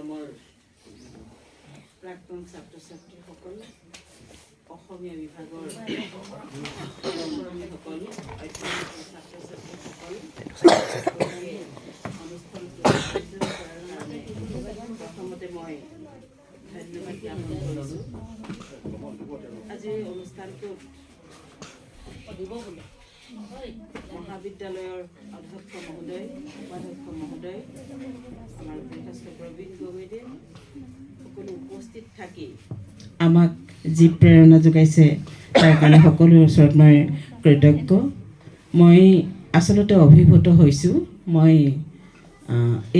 মৰমৰ প্ৰাক্তন ছাত্ৰ ছাত্ৰীসকল, অসমীয়া বিভাগৰ সহকৰ্মীসকল, ছাত্ৰ ছাত্ৰীসকল, অনুষ্ঠানটো আয়োজন কৰাৰ কাৰণে প্ৰথমতে মই ধন্যবাদ জ্ঞাপন কৰিছোঁ। আজিৰ অনুষ্ঠানটোত মহাবিদ্যালয়ৰ অধ্যক্ষ মহোদয়, উপাধ্যক্ষ মহোদয়, আমাৰ গৃহস্থ প্ৰবীণ গগৈদেৱ সকলো উপস্থিত থাকি আমাক যি প্ৰেৰণা যোগাইছে তাৰ কাৰণে সকলোৰে ওচৰত মই কৃতজ্ঞ। মই আচলতে অভিভূত হৈছোঁ। মই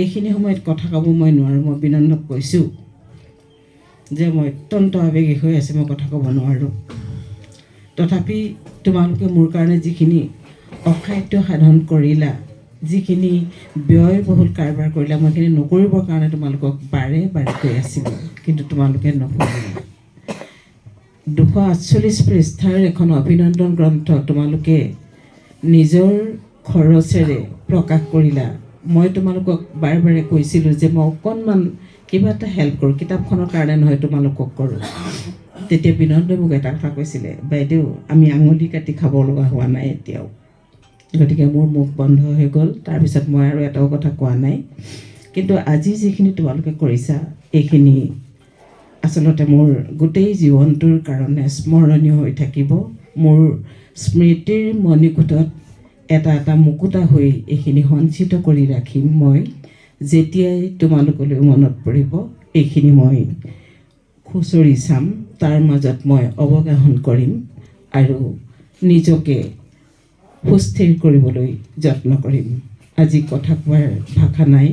এইখিনি সময়ত কথা ক'ব মই নোৱাৰোঁ। মই বিনন্দক কৈছোঁ যে মই অত্যন্ত আৱেগিক হৈ আছোঁ, মই কথা ক'ব নোৱাৰোঁ। তথাপি তোমালোকে মোৰ কাৰণে যিখিনি অসাধ্য সাধন কৰিলা, যিখিনি ব্যয়বহুল কাৰবাৰ কৰিলা, মই সেইখিনি নকৰিবৰ কাৰণে তোমালোকক বাৰে বাৰে কৈ আছিলোঁ, কিন্তু তোমালোকে নকৰিলা। 248 পৃষ্ঠাৰ এখন অভিনন্দন গ্ৰন্থ তোমালোকে নিজৰ খৰচেৰে প্ৰকাশ কৰিলা। মই তোমালোকক বাৰে বাৰে কৈছিলোঁ যে মই অকণমান কিবা এটা হেল্প কৰোঁ, কিতাপখনৰ কাৰণে নহয়, তোমালোকক কৰোঁ। তেতিয়া বিনন্দই মোক এটা কথা কৈছিলে, বাইদেউ আমি আঙুলি কাটি খাব লগা হোৱা নাই এতিয়াও। গতিকে মোৰ মুখ বন্ধ হৈ গ'ল। তাৰপিছত মই আৰু এটাও কথা কোৱা নাই। কিন্তু আজি যিখিনি তোমালোকে কৰিছা, এইখিনি আচলতে মোৰ গোটেই জীৱনটোৰ কাৰণে স্মৰণীয় হৈ থাকিব। মোৰ স্মৃতিৰ মণিকোটত এটা এটা মুকুতা হৈ এইখিনি সঞ্চিত কৰি ৰাখিম। মই যেতিয়াই তোমালোকলৈ মনত পৰিব এইখিনি মই খুচৰি চাম, তাৰ মাজত মই অৱগাহন কৰিম আৰু নিজকে সুস্থিৰ কৰিবলৈ যত্ন কৰিম। আজি কথা কোৱাৰ ভাষা নাই।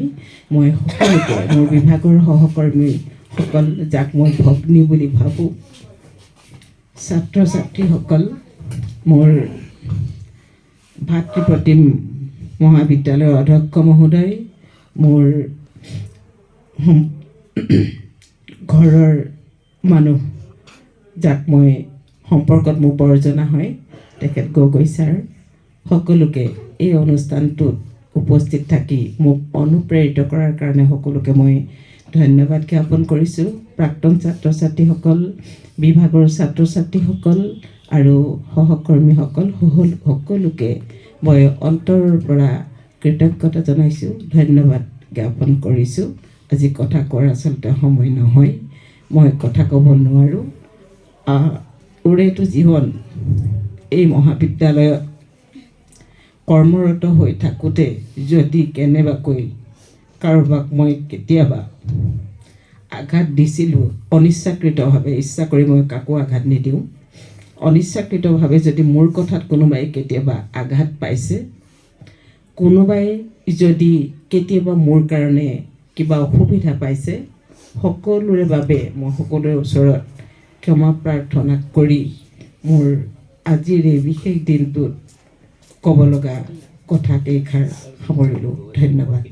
মই সকলোকে, মোৰ বিভাগৰ সহকৰ্মীসকল, যাক মই ভগ্নী বুলি ভাবোঁ, ছাত্ৰ ছাত্ৰীসকল, মোৰ ভাতৃপ্ৰতিম মহাবিদ্যালয়ৰ অধ্যক্ষ মহোদয়, মোৰ ঘৰৰ মানুহ, যাক মই সম্পৰ্কত মোৰ বৰজনা হয়, তেখেত গগৈ ছাৰ, সকলোকে এই অনুষ্ঠানটোত উপস্থিত থাকি মোক অনুপ্ৰেৰিত কৰাৰ কাৰণে সকলোকে মই ধন্যবাদ জ্ঞাপন কৰিছোঁ। প্ৰাক্তন ছাত্ৰ ছাত্ৰীসকল, বিভাগৰ ছাত্ৰ ছাত্ৰীসকল আৰু সহকৰ্মীসকল, সকলোকে মই অন্তৰৰ পৰা কৃতজ্ঞতা জনাইছোঁ, ধন্যবাদ জ্ঞাপন কৰিছোঁ। আজি কথা কোৱাৰ আচলতে সময় নহয়, মই কথা ক'ব নোৱাৰোঁ। ওৰেটো জীৱন এই মহাবিদ্যালয়ত কৰ্মৰত হৈ থাকোঁতে যদি কেনেবাকৈ কাৰোবাক মই কেতিয়াবা আঘাত দিছিলোঁ, অনিচ্ছাকৃতভাৱে, ইচ্ছা কৰি মই কাকো আঘাত নিদিওঁ, অনিচ্ছাকৃতভাৱে যদি মোৰ কথাত কোনোবাই কেতিয়াবা আঘাত পাইছে, কোনোবাই যদি কেতিয়াবা মোৰ কাৰণে কিবা অসুবিধা পাইছে, সকলোৰে বাবে মই সকলোৰে ওচৰত ক্ষমা প্ৰাৰ্থনা কৰি মোৰ আজিৰ এই বিশেষ দিনটোত ক'ব লগা কথা কেইষাৰ সামৰিলোঁ। ধন্যবাদ।